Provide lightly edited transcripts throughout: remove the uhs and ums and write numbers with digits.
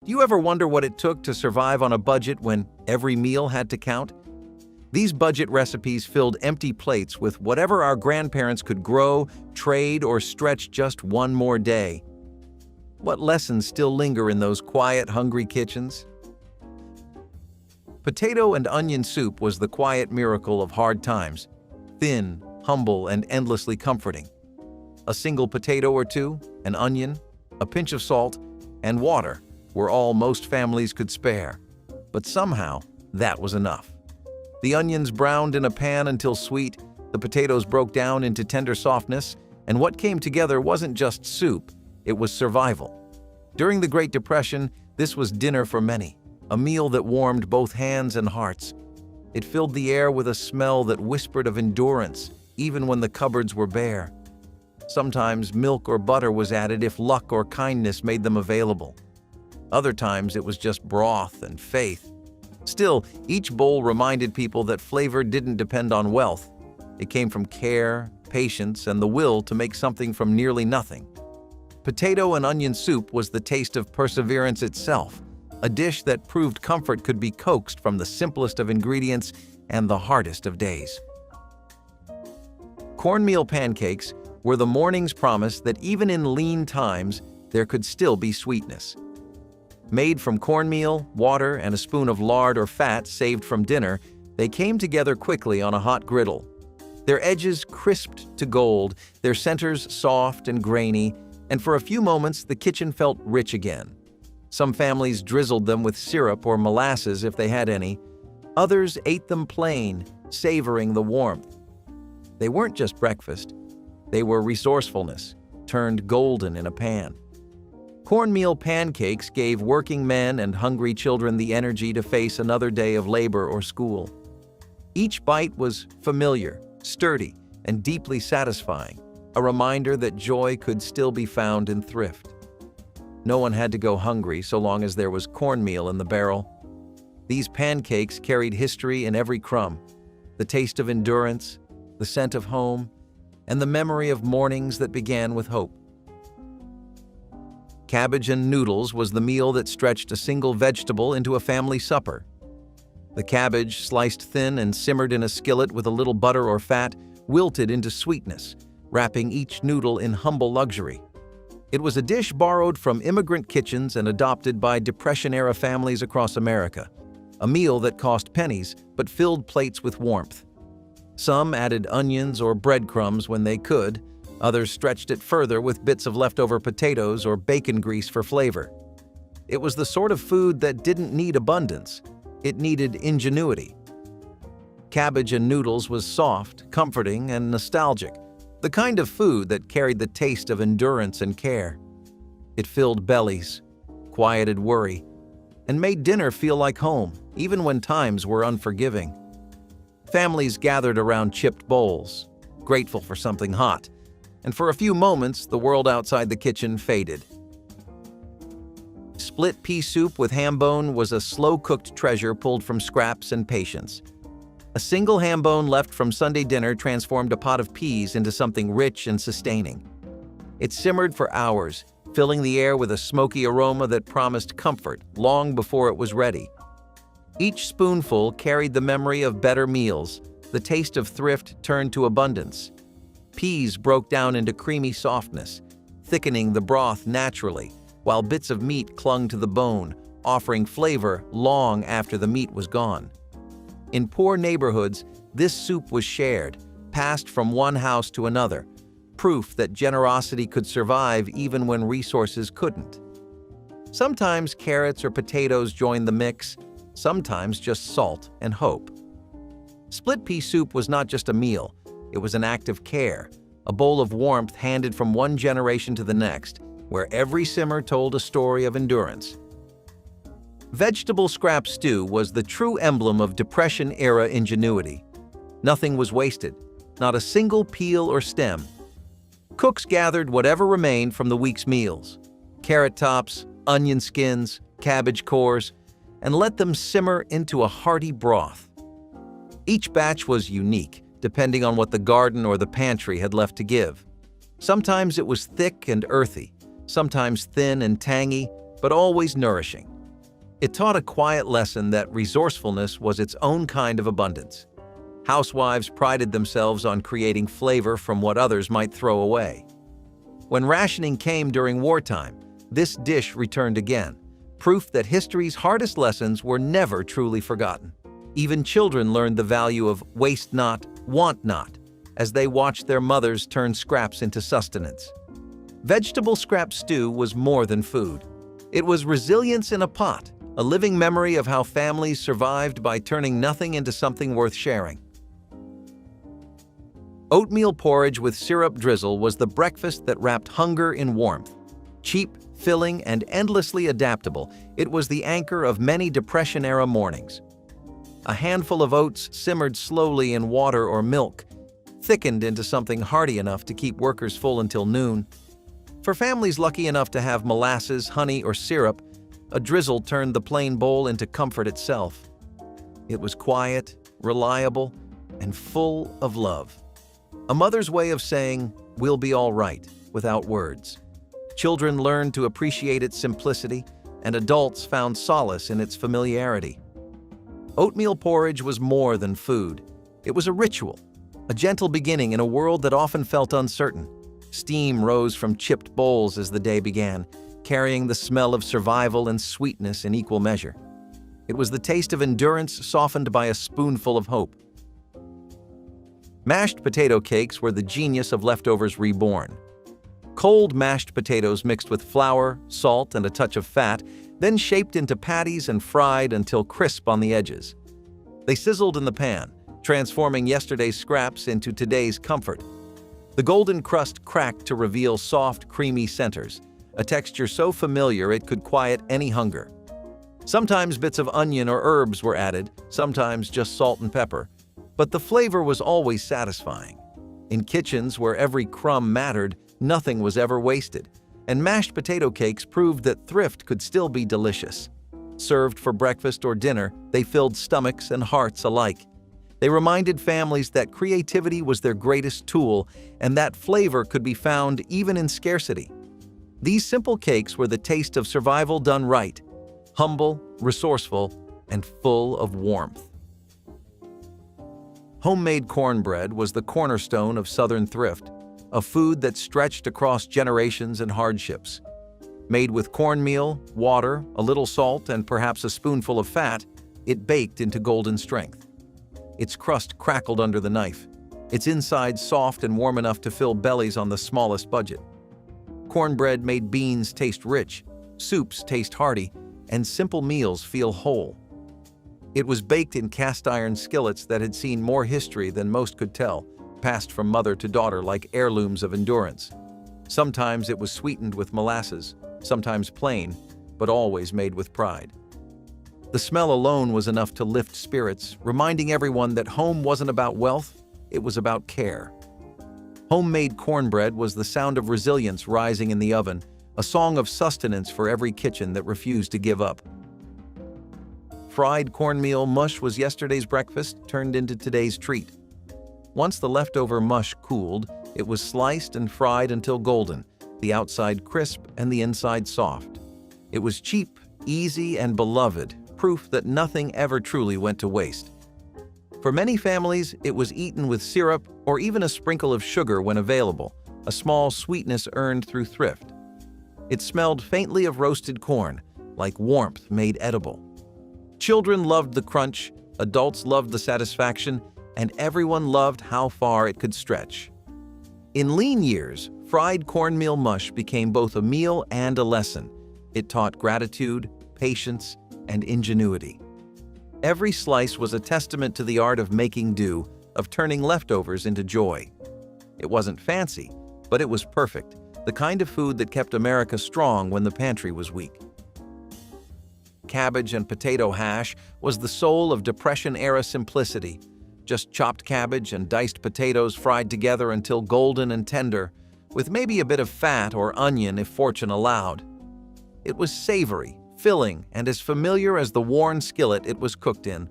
Do you ever wonder what it took to survive on a budget when every meal had to count? These budget recipes filled empty plates with whatever our grandparents could grow, trade, or stretch just one more day. What lessons still linger in those quiet, hungry kitchens? Potato and onion soup was the quiet miracle of hard times, thin, humble, and endlessly comforting. A single potato or two, an onion, a pinch of salt, and water were all most families could spare. But somehow, that was enough. The onions browned in a pan until sweet, the potatoes broke down into tender softness, and what came together wasn't just soup, it was survival. During the Great Depression, this was dinner for many, a meal that warmed both hands and hearts. It filled the air with a smell that whispered of endurance, even when the cupboards were bare. Sometimes milk or butter was added if luck or kindness made them available. Other times it was just broth and faith. Still, each bowl reminded people that flavor didn't depend on wealth. It came from care, patience, and the will to make something from nearly nothing. Potato and onion soup was the taste of perseverance itself, a dish that proved comfort could be coaxed from the simplest of ingredients and the hardest of days. Cornmeal pancakes were the morning's promise that even in lean times, there could still be sweetness. Made from cornmeal, water, and a spoon of lard or fat saved from dinner, they came together quickly on a hot griddle. Their edges crisped to gold, their centers soft and grainy, and for a few moments the kitchen felt rich again. Some families drizzled them with syrup or molasses if they had any. Others ate them plain, savoring the warmth. They weren't just breakfast. They were resourcefulness, turned golden in a pan. Cornmeal pancakes gave working men and hungry children the energy to face another day of labor or school. Each bite was familiar, sturdy, and deeply satisfying, a reminder that joy could still be found in thrift. No one had to go hungry so long as there was cornmeal in the barrel. These pancakes carried history in every crumb, the taste of endurance, the scent of home, and the memory of mornings that began with hope. Cabbage and noodles was the meal that stretched a single vegetable into a family supper. The cabbage, sliced thin and simmered in a skillet with a little butter or fat, wilted into sweetness, wrapping each noodle in humble luxury. It was a dish borrowed from immigrant kitchens and adopted by Depression-era families across America, a meal that cost pennies but filled plates with warmth. Some added onions or breadcrumbs when they could, others stretched it further with bits of leftover potatoes or bacon grease for flavor. It was the sort of food that didn't need abundance, it needed ingenuity. Cabbage and noodles was soft, comforting, and nostalgic, the kind of food that carried the taste of endurance and care. It filled bellies, quieted worry, and made dinner feel like home, even when times were unforgiving. Families gathered around chipped bowls, grateful for something hot, and for a few moments, the world outside the kitchen faded. Split pea soup with ham bone was a slow-cooked treasure pulled from scraps and patience. A single ham bone left from Sunday dinner transformed a pot of peas into something rich and sustaining. It simmered for hours, filling the air with a smoky aroma that promised comfort long before it was ready. Each spoonful carried the memory of better meals, the taste of thrift turned to abundance. Peas broke down into creamy softness, thickening the broth naturally, while bits of meat clung to the bone, offering flavor long after the meat was gone. In poor neighborhoods, this soup was shared, passed from one house to another, proof that generosity could survive even when resources couldn't. Sometimes carrots or potatoes joined the mix, sometimes just salt and hope. Split pea soup was not just a meal, it was an act of care, a bowl of warmth handed from one generation to the next, where every simmer told a story of endurance. Vegetable scrap stew was the true emblem of Depression-era ingenuity. Nothing was wasted, not a single peel or stem. Cooks gathered whatever remained from the week's meals, carrot tops, onion skins, cabbage cores, and let them simmer into a hearty broth. Each batch was unique, depending on what the garden or the pantry had left to give. Sometimes it was thick and earthy, sometimes thin and tangy, but always nourishing. It taught a quiet lesson that resourcefulness was its own kind of abundance. Housewives prided themselves on creating flavor from what others might throw away. When rationing came during wartime, this dish returned again, proof that history's hardest lessons were never truly forgotten. Even children learned the value of waste not, want not, as they watched their mothers turn scraps into sustenance. Vegetable scrap stew was more than food. It was resilience in a pot, a living memory of how families survived by turning nothing into something worth sharing. Oatmeal porridge with syrup drizzle was the breakfast that wrapped hunger in warmth. Cheap, filling, and endlessly adaptable, it was the anchor of many Depression-era mornings. A handful of oats simmered slowly in water or milk, thickened into something hearty enough to keep workers full until noon. For families lucky enough to have molasses, honey, or syrup, a drizzle turned the plain bowl into comfort itself. It was quiet, reliable, and full of love. A mother's way of saying, "We'll be all right," without words. Children learned to appreciate its simplicity, and adults found solace in its familiarity. Oatmeal porridge was more than food. It was a ritual, a gentle beginning in a world that often felt uncertain. Steam rose from chipped bowls as the day began, carrying the smell of survival and sweetness in equal measure. It was the taste of endurance softened by a spoonful of hope. Mashed potato cakes were the genius of leftovers reborn. Cold mashed potatoes mixed with flour, salt, and a touch of fat, then shaped into patties and fried until crisp on the edges. They sizzled in the pan, transforming yesterday's scraps into today's comfort. The golden crust cracked to reveal soft, creamy centers, a texture so familiar it could quiet any hunger. Sometimes bits of onion or herbs were added, sometimes just salt and pepper, but the flavor was always satisfying. In kitchens where every crumb mattered, nothing was ever wasted, and mashed potato cakes proved that thrift could still be delicious. Served for breakfast or dinner, they filled stomachs and hearts alike. They reminded families that creativity was their greatest tool and that flavor could be found even in scarcity. These simple cakes were the taste of survival done right, humble, resourceful, and full of warmth. Homemade cornbread was the cornerstone of Southern thrift, a food that stretched across generations and hardships. Made with cornmeal, water, a little salt, and perhaps a spoonful of fat, it baked into golden strength. Its crust crackled under the knife, its inside soft and warm enough to fill bellies on the smallest budget. Cornbread made beans taste rich, soups taste hearty, and simple meals feel whole. It was baked in cast-iron skillets that had seen more history than most could tell, passed from mother to daughter like heirlooms of endurance. Sometimes it was sweetened with molasses, sometimes plain, but always made with pride. The smell alone was enough to lift spirits, reminding everyone that home wasn't about wealth, it was about care. Homemade cornbread was the sound of resilience rising in the oven, a song of sustenance for every kitchen that refused to give up. Fried cornmeal mush was yesterday's breakfast turned into today's treat. Once the leftover mush cooled, it was sliced and fried until golden, the outside crisp and the inside soft. It was cheap, easy, and beloved, proof that nothing ever truly went to waste. For many families, it was eaten with syrup or even a sprinkle of sugar when available, a small sweetness earned through thrift. It smelled faintly of roasted corn, like warmth made edible. Children loved the crunch, adults loved the satisfaction, and everyone loved how far it could stretch. In lean years, fried cornmeal mush became both a meal and a lesson. It taught gratitude, patience, and ingenuity. Every slice was a testament to the art of making do, of turning leftovers into joy. It wasn't fancy, but it was perfect, the kind of food that kept America strong when the pantry was weak. Cabbage and potato hash was the soul of Depression-era simplicity. Just chopped cabbage and diced potatoes fried together until golden and tender, with maybe a bit of fat or onion if fortune allowed. It was savory, filling, and as familiar as the worn skillet it was cooked in.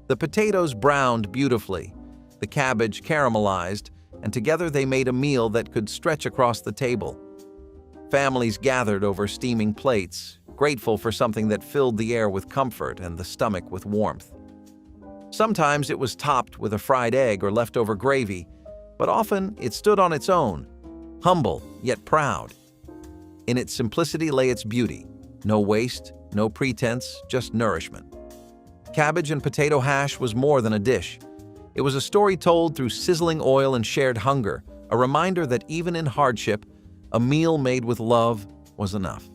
The potatoes browned beautifully, the cabbage caramelized, and together they made a meal that could stretch across the table. Families gathered over steaming plates, grateful for something that filled the air with comfort and the stomach with warmth. Sometimes it was topped with a fried egg or leftover gravy, but often it stood on its own, humble yet proud. In its simplicity lay its beauty. No waste, no pretense, just nourishment. Cabbage and potato hash was more than a dish. It was a story told through sizzling oil and shared hunger, a reminder that even in hardship, a meal made with love was enough.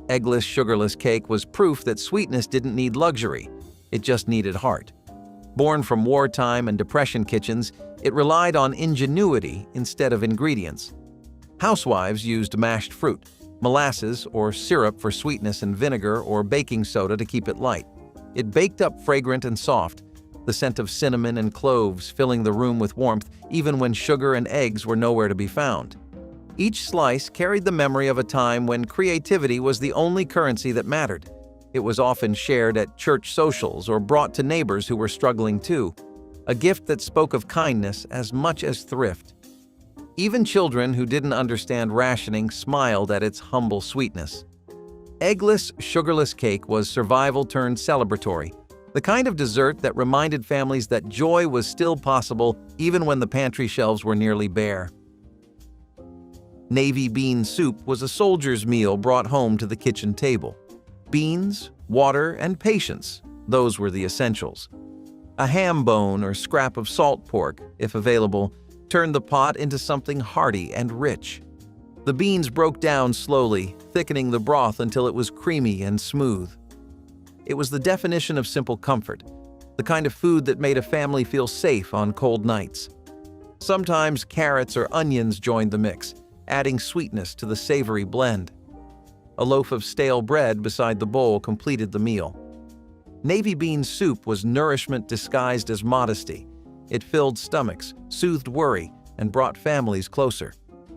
Eggless, sugarless cake was proof that sweetness didn't need luxury, it just needed heart. Born from wartime and depression kitchens, it relied on ingenuity instead of ingredients. Housewives used mashed fruit, molasses or syrup for sweetness, and vinegar or baking soda to keep it light. It baked up fragrant and soft, the scent of cinnamon and cloves filling the room with warmth even when sugar and eggs were nowhere to be found. Each slice carried the memory of a time when creativity was the only currency that mattered. It was often shared at church socials or brought to neighbors who were struggling too, a gift that spoke of kindness as much as thrift. Even children who didn't understand rationing smiled at its humble sweetness. Eggless, sugarless cake was survival turned celebratory, the kind of dessert that reminded families that joy was still possible even when the pantry shelves were nearly bare. Navy bean soup was a soldier's meal brought home to the kitchen table. Beans, water, and patience, those were the essentials. A ham bone or scrap of salt pork, if available, turned the pot into something hearty and rich. The beans broke down slowly, thickening the broth until it was creamy and smooth. It was the definition of simple comfort, the kind of food that made a family feel safe on cold nights. Sometimes carrots or onions joined the mix, adding sweetness to the savory blend. A loaf of stale bread beside the bowl completed the meal. Navy bean soup was nourishment disguised as modesty. It filled stomachs, soothed worry, and brought families closer.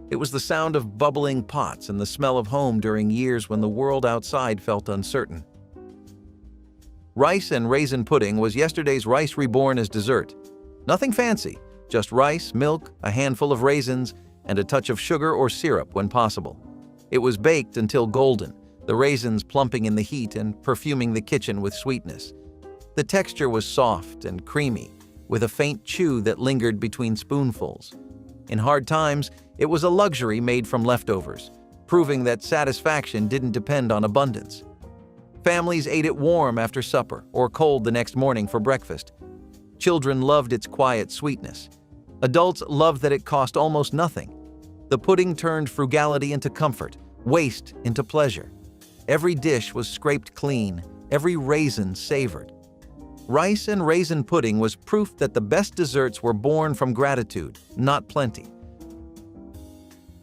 It was the sound of bubbling pots and the smell of home during years when the world outside felt uncertain. Rice and raisin pudding was yesterday's rice reborn as dessert. Nothing fancy, just rice, milk, a handful of raisins, and a touch of sugar or syrup when possible. It was baked until golden, the raisins plumping in the heat and perfuming the kitchen with sweetness. The texture was soft and creamy, with a faint chew that lingered between spoonfuls. In hard times, it was a luxury made from leftovers, proving that satisfaction didn't depend on abundance. Families ate it warm after supper or cold the next morning for breakfast. Children loved its quiet sweetness. Adults loved that it cost almost nothing. The pudding turned frugality into comfort, waste into pleasure. Every dish was scraped clean, every raisin savored. Rice and raisin pudding was proof that the best desserts were born from gratitude, not plenty.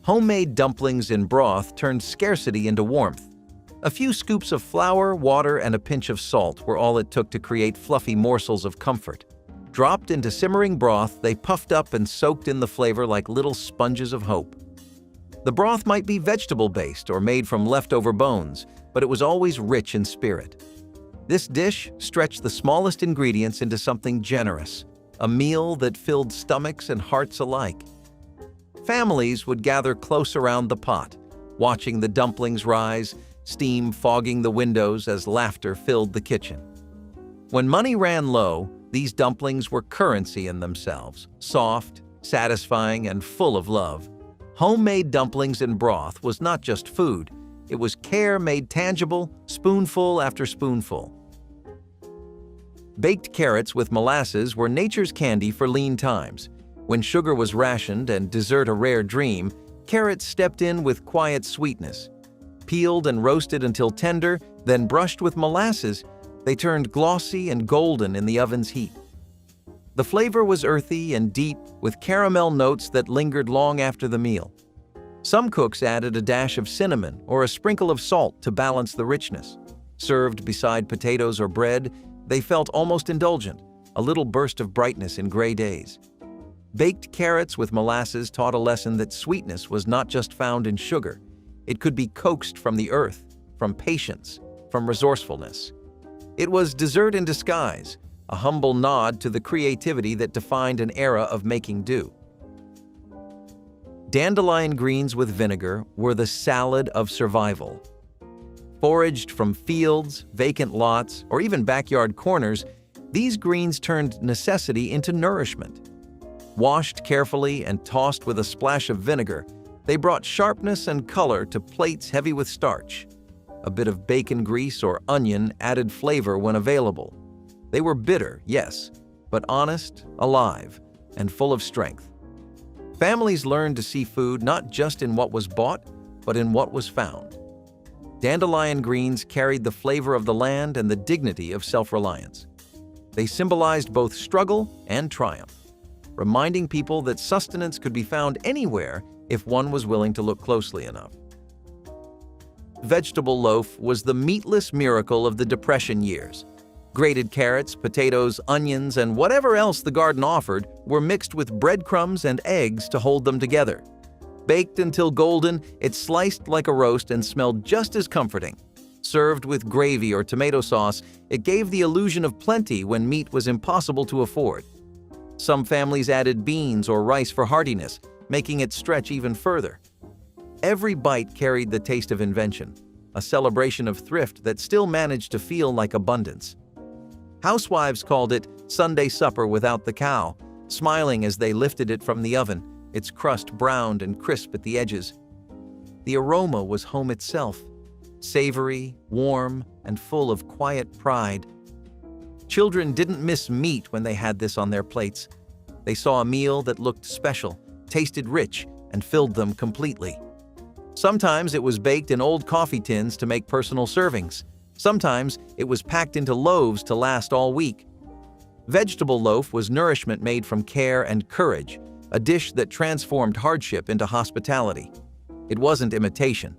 Homemade dumplings in broth turned scarcity into warmth. A few scoops of flour, water, and a pinch of salt were all it took to create fluffy morsels of comfort. Dropped into simmering broth, they puffed up and soaked in the flavor like little sponges of hope. The broth might be vegetable-based or made from leftover bones, but it was always rich in spirit. This dish stretched the smallest ingredients into something generous, a meal that filled stomachs and hearts alike. Families would gather close around the pot, watching the dumplings rise, steam fogging the windows as laughter filled the kitchen. When money ran low, these dumplings were currency in themselves, soft, satisfying, and full of love. Homemade dumplings in broth was not just food, it was care made tangible, spoonful after spoonful. Baked carrots with molasses were nature's candy for lean times. When sugar was rationed and dessert a rare dream, carrots stepped in with quiet sweetness. Peeled and roasted until tender, then brushed with molasses, they turned glossy and golden in the oven's heat. The flavor was earthy and deep, with caramel notes that lingered long after the meal. Some cooks added a dash of cinnamon or a sprinkle of salt to balance the richness. Served beside potatoes or bread, they felt almost indulgent, a little burst of brightness in gray days. Baked carrots with molasses taught a lesson that sweetness was not just found in sugar. It could be coaxed from the earth, from patience, from resourcefulness. It was dessert in disguise, a humble nod to the creativity that defined an era of making do. Dandelion greens with vinegar were the salad of survival. Foraged from fields, vacant lots, or even backyard corners, these greens turned necessity into nourishment. Washed carefully and tossed with a splash of vinegar, they brought sharpness and color to plates heavy with starch. A bit of bacon grease or onion added flavor when available. They were bitter, yes, but honest, alive, and full of strength. Families learned to see food not just in what was bought, but in what was found. Dandelion greens carried the flavor of the land and the dignity of self-reliance. They symbolized both struggle and triumph, reminding people that sustenance could be found anywhere if one was willing to look closely enough. Vegetable loaf was the meatless miracle of the Depression years. Grated carrots, potatoes, onions, and whatever else the garden offered were mixed with breadcrumbs and eggs to hold them together. Baked until golden, it sliced like a roast and smelled just as comforting. Served with gravy or tomato sauce, it gave the illusion of plenty when meat was impossible to afford. Some families added beans or rice for heartiness, making it stretch even further. Every bite carried the taste of invention, a celebration of thrift that still managed to feel like abundance. Housewives called it Sunday supper without the cow, smiling as they lifted it from the oven, its crust browned and crisp at the edges. The aroma was home itself, savory, warm, and full of quiet pride. Children didn't miss meat when they had this on their plates. They saw a meal that looked special, tasted rich, and filled them completely. Sometimes it was baked in old coffee tins to make personal servings. Sometimes it was packed into loaves to last all week. Vegetable loaf was nourishment made from care and courage, a dish that transformed hardship into hospitality. It wasn't imitation.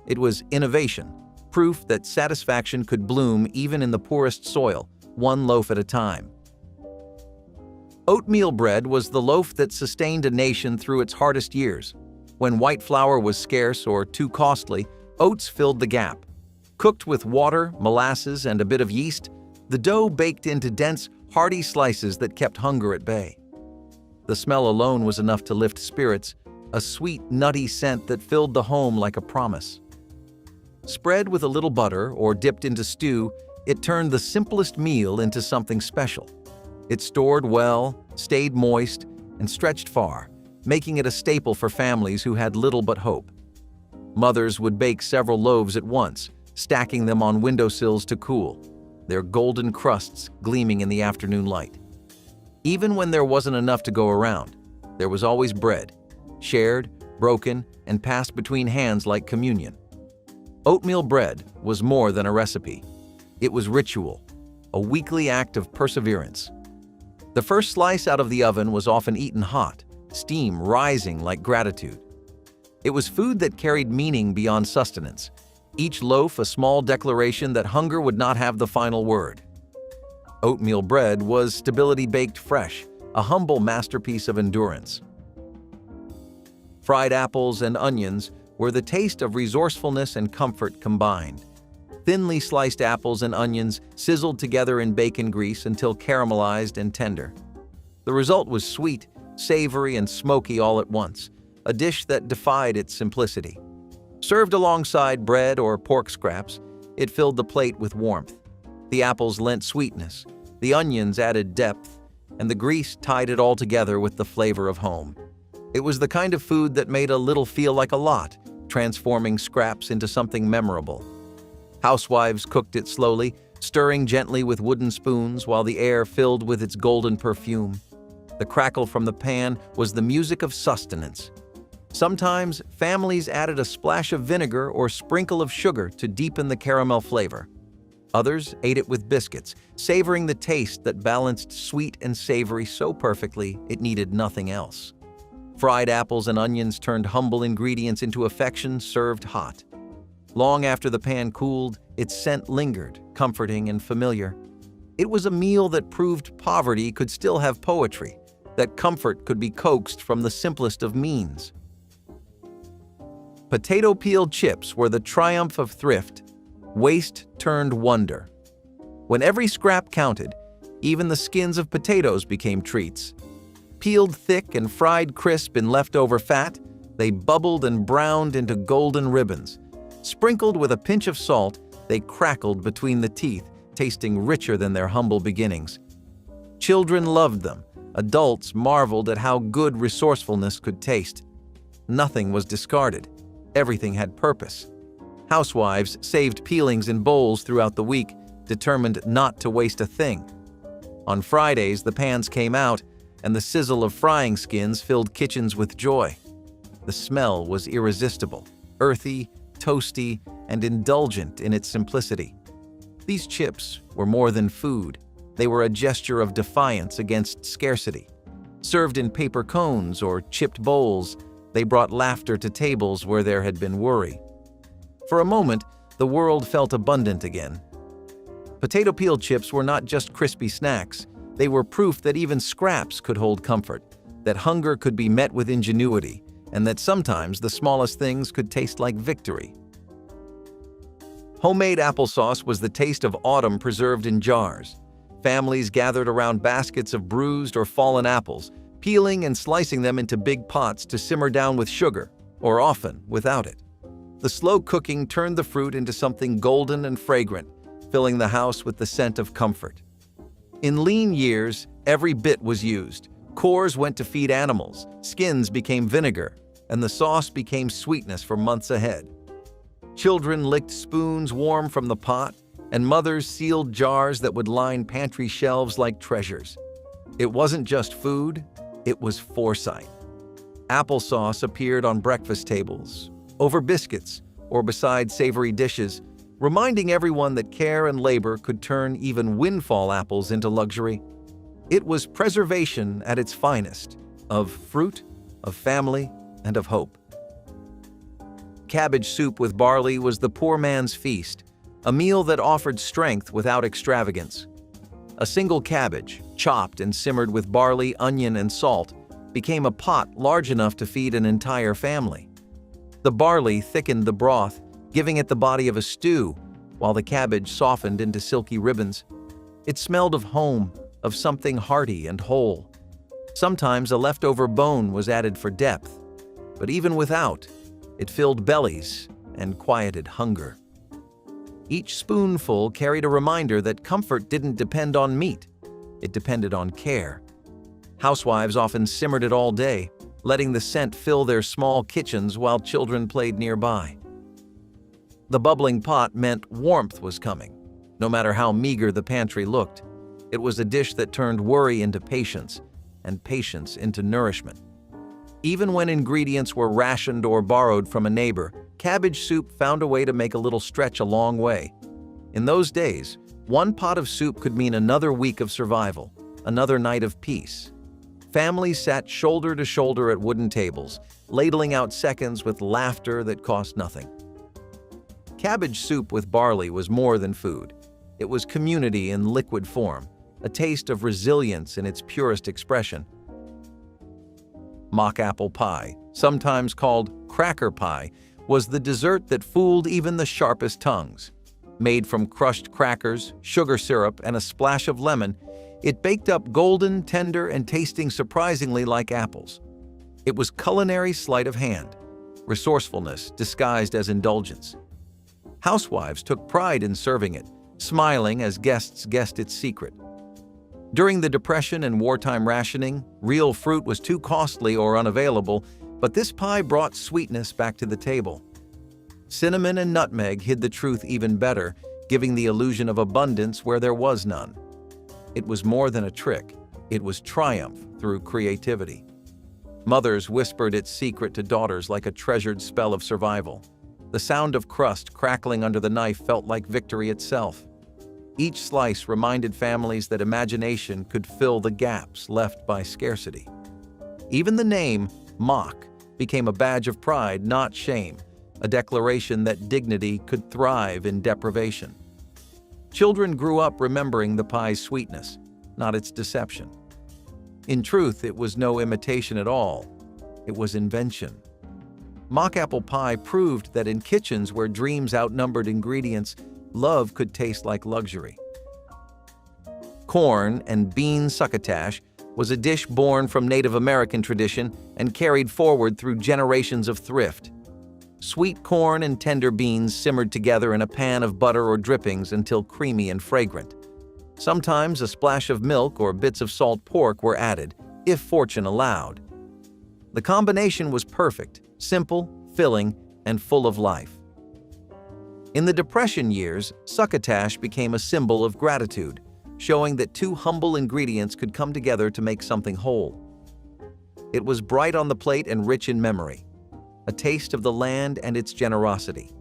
It was innovation, proof that satisfaction could bloom even in the poorest soil, one loaf at a time. Oatmeal bread was the loaf that sustained a nation through its hardest years. When white flour was scarce or too costly, oats filled the gap. Cooked with water, molasses, and a bit of yeast, the dough baked into dense, hearty slices that kept hunger at bay. The smell alone was enough to lift spirits, a sweet, nutty scent that filled the home like a promise. Spread with a little butter or dipped into stew, it turned the simplest meal into something special. It stored well, stayed moist, and stretched far, making it a staple for families who had little but hope. Mothers would bake several loaves at once, stacking them on windowsills to cool, their golden crusts gleaming in the afternoon light. Even when there wasn't enough to go around, there was always bread, shared, broken, and passed between hands like communion. Oatmeal bread was more than a recipe. It was ritual, a weekly act of perseverance. The first slice out of the oven was often eaten hot, steam rising like gratitude. It was food that carried meaning beyond sustenance, each loaf a small declaration that hunger would not have the final word. Oatmeal bread was stability baked fresh, a humble masterpiece of endurance. Fried apples and onions were the taste of resourcefulness and comfort combined. Thinly sliced apples and onions sizzled together in bacon grease until caramelized and tender. The result was sweet, savory, and smoky all at once, a dish that defied its simplicity. Served alongside bread or pork scraps, it filled the plate with warmth. The apples lent sweetness, the onions added depth, and the grease tied it all together with the flavor of home. It was the kind of food that made a little feel like a lot, transforming scraps into something memorable. Housewives cooked it slowly, stirring gently with wooden spoons while the air filled with its golden perfume. The crackle from the pan was the music of sustenance. Sometimes, families added a splash of vinegar or sprinkle of sugar to deepen the caramel flavor. Others ate it with biscuits, savoring the taste that balanced sweet and savory so perfectly it needed nothing else. Fried apples and onions turned humble ingredients into affection served hot. Long after the pan cooled, its scent lingered, comforting and familiar. It was a meal that proved poverty could still have poetry, that comfort could be coaxed from the simplest of means. Potato peel chips were the triumph of thrift. Waste turned wonder. When every scrap counted, even the skins of potatoes became treats. Peeled thick and fried crisp in leftover fat, they bubbled and browned into golden ribbons. Sprinkled with a pinch of salt, They crackled between the teeth, tasting richer than their humble beginnings. Children loved them. Adults marveled at how good resourcefulness could taste. Nothing was discarded. Everything had purpose. Housewives saved peelings in bowls throughout the week, determined not to waste a thing. On Fridays, the pans came out, and the sizzle of frying skins filled kitchens with joy. The smell was irresistible, earthy, toasty, and indulgent in its simplicity. These chips were more than food. They were a gesture of defiance against scarcity. Served in paper cones or chipped bowls, they brought laughter to tables where there had been worry. For a moment, the world felt abundant again. Potato peel chips were not just crispy snacks. They were proof that even scraps could hold comfort, that hunger could be met with ingenuity, and that sometimes the smallest things could taste like victory. Homemade applesauce was the taste of autumn preserved in jars. Families gathered around baskets of bruised or fallen apples, peeling and slicing them into big pots to simmer down with sugar, or often without it. The slow cooking turned the fruit into something golden and fragrant, filling the house with the scent of comfort. In lean years, every bit was used. Cores went to feed animals, skins became vinegar, and the sauce became sweetness for months ahead. Children licked spoons warm from the pot, and mothers sealed jars that would line pantry shelves like treasures. It wasn't just food, it was foresight. Applesauce appeared on breakfast tables, over biscuits, or beside savory dishes, reminding everyone that care and labor could turn even windfall apples into luxury. It was preservation at its finest, of fruit, of family, and of hope. Cabbage soup with barley was the poor man's feast, a meal that offered strength without extravagance. A single cabbage, chopped and simmered with barley, onion, and salt, became a pot large enough to feed an entire family. The barley thickened the broth, giving it the body of a stew, while the cabbage softened into silky ribbons. It smelled of home, of something hearty and whole. Sometimes a leftover bone was added for depth, but even without, it filled bellies and quieted hunger. Each spoonful carried a reminder that comfort didn't depend on meat, it depended on care. Housewives often simmered it all day, letting the scent fill their small kitchens while children played nearby. The bubbling pot meant warmth was coming. No matter how meager the pantry looked, it was a dish that turned worry into patience, and patience into nourishment. Even when ingredients were rationed or borrowed from a neighbor, cabbage soup found a way to make a little stretch a long way. In those days, one pot of soup could mean another week of survival, another night of peace. Families sat shoulder to shoulder at wooden tables, ladling out seconds with laughter that cost nothing. Cabbage soup with barley was more than food. It was community in liquid form, a taste of resilience in its purest expression. Mock apple pie, sometimes called cracker pie, was the dessert that fooled even the sharpest tongues. Made from crushed crackers, sugar syrup, and a splash of lemon, it baked up golden, tender, and tasting surprisingly like apples. It was culinary sleight of hand, resourcefulness disguised as indulgence. Housewives took pride in serving it, smiling as guests guessed its secret. During the Depression and wartime rationing, real fruit was too costly or unavailable, but this pie brought sweetness back to the table. Cinnamon and nutmeg hid the truth even better, giving the illusion of abundance where there was none. It was more than a trick, it was triumph through creativity. Mothers whispered its secret to daughters like a treasured spell of survival. The sound of crust crackling under the knife felt like victory itself. Each slice reminded families that imagination could fill the gaps left by scarcity. Even the name, mock, became a badge of pride, not shame, a declaration that dignity could thrive in deprivation. Children grew up remembering the pie's sweetness, not its deception. In truth, it was no imitation at all. It was invention. Mock apple pie proved that in kitchens where dreams outnumbered ingredients, love could taste like luxury. Corn and bean succotash was a dish born from Native American tradition and carried forward through generations of thrift. Sweet corn and tender beans simmered together in a pan of butter or drippings until creamy and fragrant. Sometimes a splash of milk or bits of salt pork were added, if fortune allowed. The combination was perfect, simple, filling, and full of life. In the Depression years, succotash became a symbol of gratitude, showing that two humble ingredients could come together to make something whole. It was bright on the plate and rich in memory, a taste of the land and its generosity.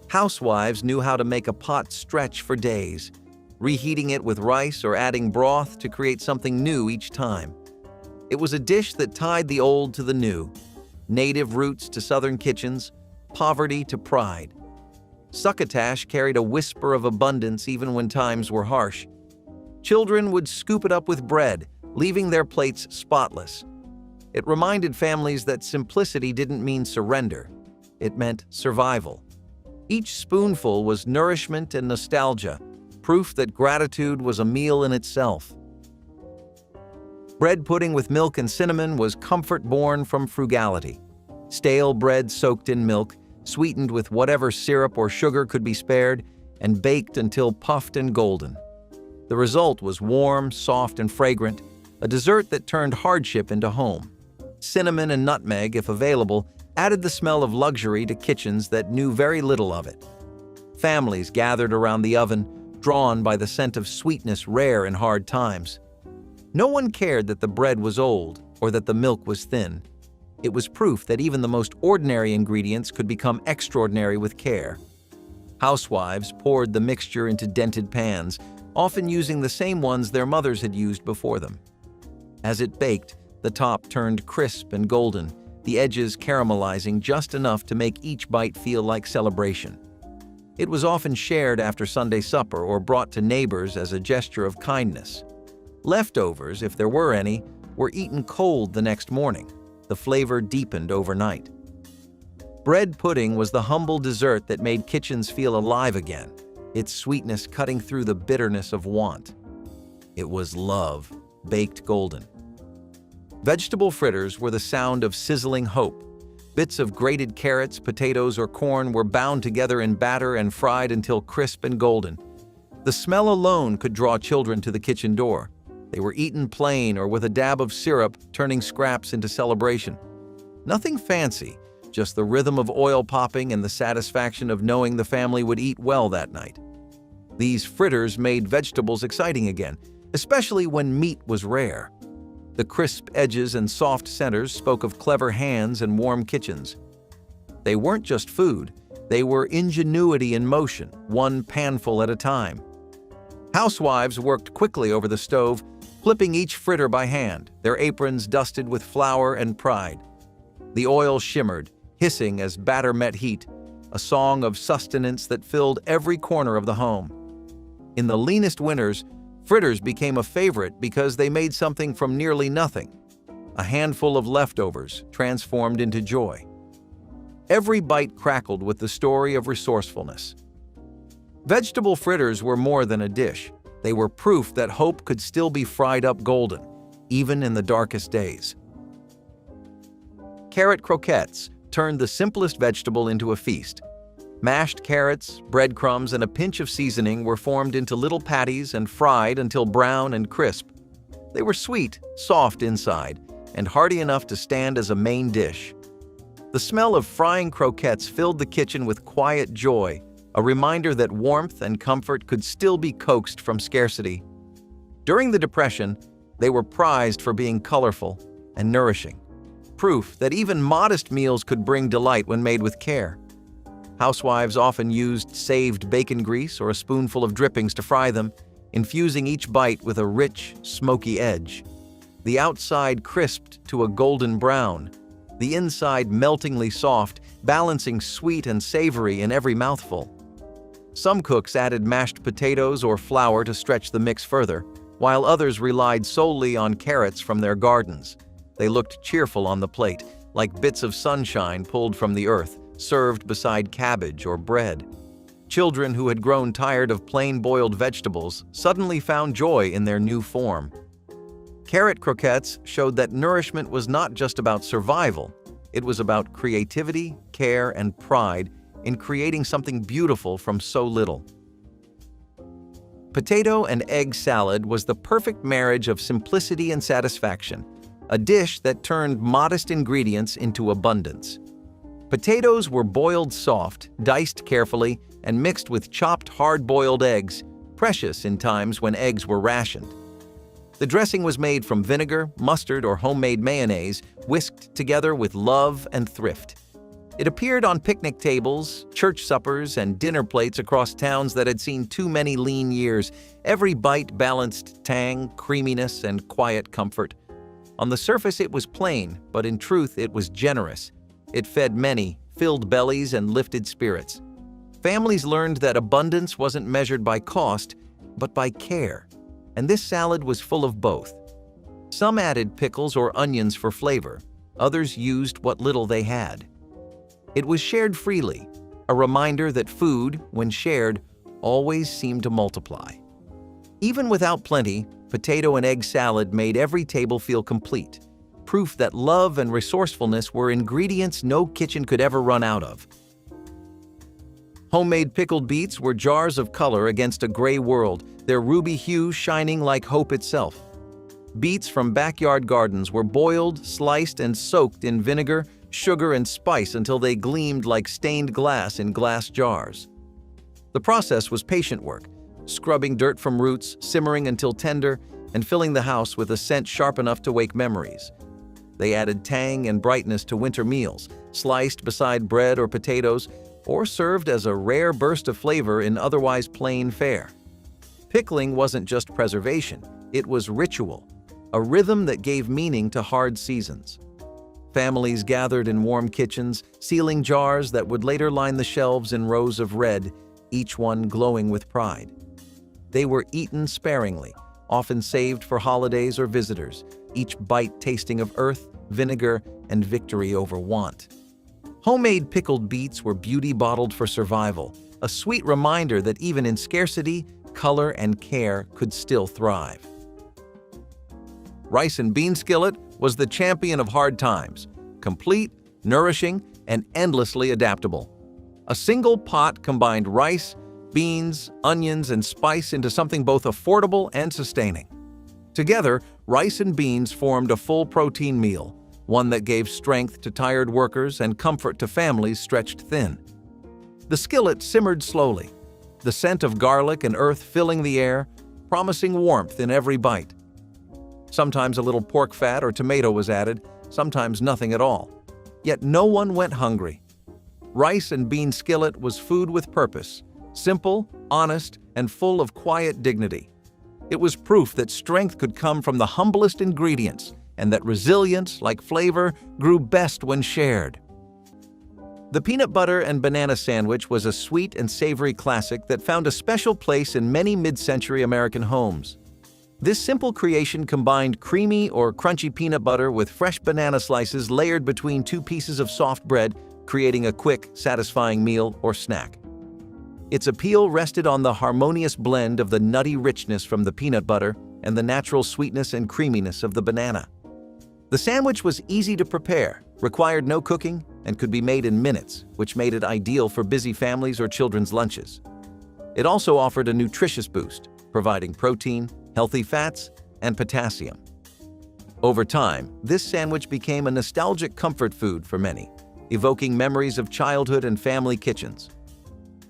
Housewives knew how to make a pot stretch for days, reheating it with rice or adding broth to create something new each time. It was a dish that tied the old to the new, native roots to southern kitchens, poverty to pride. Succotash carried a whisper of abundance even when times were harsh. Children would scoop it up with bread, leaving their plates spotless. It reminded families that simplicity didn't mean surrender. It meant survival. Each spoonful was nourishment and nostalgia, proof that gratitude was a meal in itself. Bread pudding with milk and cinnamon was comfort born from frugality. Stale bread soaked in milk, sweetened with whatever syrup or sugar could be spared, and baked until puffed and golden. The result was warm, soft, and fragrant, a dessert that turned hardship into home. Cinnamon and nutmeg, if available, added the smell of luxury to kitchens that knew very little of it. Families gathered around the oven, drawn by the scent of sweetness rare in hard times. No one cared that the bread was old or that the milk was thin. It was proof that even the most ordinary ingredients could become extraordinary with care. Housewives poured the mixture into dented pans, often using the same ones their mothers had used before them. As it baked, the top turned crisp and golden, the edges caramelizing just enough to make each bite feel like celebration. It was often shared after Sunday supper or brought to neighbors as a gesture of kindness. Leftovers, if there were any, were eaten cold the next morning. The flavor deepened overnight. Bread pudding was the humble dessert that made kitchens feel alive again, its sweetness cutting through the bitterness of want. It was love, baked golden. Vegetable fritters were the sound of sizzling hope. Bits of grated carrots, potatoes, or corn were bound together in batter and fried until crisp and golden. The smell alone could draw children to the kitchen door. They were eaten plain or with a dab of syrup, turning scraps into celebration. Nothing fancy, just the rhythm of oil popping and the satisfaction of knowing the family would eat well that night. These fritters made vegetables exciting again, especially when meat was rare. The crisp edges and soft centers spoke of clever hands and warm kitchens. They weren't just food, they were ingenuity in motion, one panful at a time. Housewives worked quickly over the stove, flipping each fritter by hand, their aprons dusted with flour and pride. The oil shimmered, hissing as batter met heat, a song of sustenance that filled every corner of the home. In the leanest winters, fritters became a favorite because they made something from nearly nothing, a handful of leftovers transformed into joy. Every bite crackled with the story of resourcefulness. Vegetable fritters were more than a dish. They were proof that hope could still be fried up golden, even in the darkest days. Carrot croquettes turned the simplest vegetable into a feast. Mashed carrots, breadcrumbs, and a pinch of seasoning were formed into little patties and fried until brown and crisp. They were sweet, soft inside, and hearty enough to stand as a main dish. The smell of frying croquettes filled the kitchen with quiet joy, a reminder that warmth and comfort could still be coaxed from scarcity. During the Depression, they were prized for being colorful and nourishing, proof that even modest meals could bring delight when made with care. Housewives often used saved bacon grease or a spoonful of drippings to fry them, infusing each bite with a rich, smoky edge. The outside crisped to a golden brown, the inside meltingly soft, balancing sweet and savory in every mouthful. Some cooks added mashed potatoes or flour to stretch the mix further, while others relied solely on carrots from their gardens. They looked cheerful on the plate, like bits of sunshine pulled from the earth, served beside cabbage or bread. Children who had grown tired of plain boiled vegetables suddenly found joy in their new form. Carrot croquettes showed that nourishment was not just about survival, It was about creativity, care, and pride in creating something beautiful from so little. Potato and egg salad was the perfect marriage of simplicity and satisfaction, a dish that turned modest ingredients into abundance. Potatoes were boiled soft, diced carefully, and mixed with chopped hard-boiled eggs, precious in times when eggs were rationed. The dressing was made from vinegar, mustard, or homemade mayonnaise, whisked together with love and thrift. It appeared on picnic tables, church suppers, and dinner plates across towns that had seen too many lean years. Every bite balanced tang, creaminess, and quiet comfort. On the surface it was plain, but in truth it was generous. It fed many, filled bellies, and lifted spirits. Families learned that abundance wasn't measured by cost, but by care, and this salad was full of both. Some added pickles or onions for flavor, others used what little they had. It was shared freely, a reminder that food, when shared, always seemed to multiply. Even without plenty, potato and egg salad made every table feel complete, proof that love and resourcefulness were ingredients no kitchen could ever run out of. Homemade pickled beets were jars of color against a gray world, their ruby hue shining like hope itself. Beets from backyard gardens were boiled, sliced, and soaked in vinegar, sugar, and spice until they gleamed like stained glass in glass jars. The process was patient work, scrubbing dirt from roots, simmering until tender, and filling the house with a scent sharp enough to wake memories. They added tang and brightness to winter meals, sliced beside bread or potatoes, or served as a rare burst of flavor in otherwise plain fare. Pickling wasn't just preservation, it was ritual, a rhythm that gave meaning to hard seasons. Families gathered in warm kitchens, sealing jars that would later line the shelves in rows of red, each one glowing with pride. They were eaten sparingly, often saved for holidays or visitors, each bite tasting of earth, vinegar, and victory over want. Homemade pickled beets were beauty bottled for survival, a sweet reminder that even in scarcity, color and care could still thrive. Rice and bean skillet was the champion of hard times, complete, nourishing, and endlessly adaptable. A single pot combined rice, beans, onions, and spice into something both affordable and sustaining. Together, rice and beans formed a full protein meal, one that gave strength to tired workers and comfort to families stretched thin. The skillet simmered slowly, the scent of garlic and earth filling the air, promising warmth in every bite. Sometimes a little pork fat or tomato was added, sometimes nothing at all. Yet no one went hungry. Rice and bean skillet was food with purpose, simple, honest, and full of quiet dignity. It was proof that strength could come from the humblest ingredients, and that resilience, like flavor, grew best when shared. The peanut butter and banana sandwich was a sweet and savory classic that found a special place in many mid-century American homes. This simple creation combined creamy or crunchy peanut butter with fresh banana slices layered between two pieces of soft bread, creating a quick, satisfying meal or snack. Its appeal rested on the harmonious blend of the nutty richness from the peanut butter and the natural sweetness and creaminess of the banana. The sandwich was easy to prepare, required no cooking, and could be made in minutes, which made it ideal for busy families or children's lunches. It also offered a nutritious boost, providing protein, healthy fats, and potassium. Over time, this sandwich became a nostalgic comfort food for many, evoking memories of childhood and family kitchens.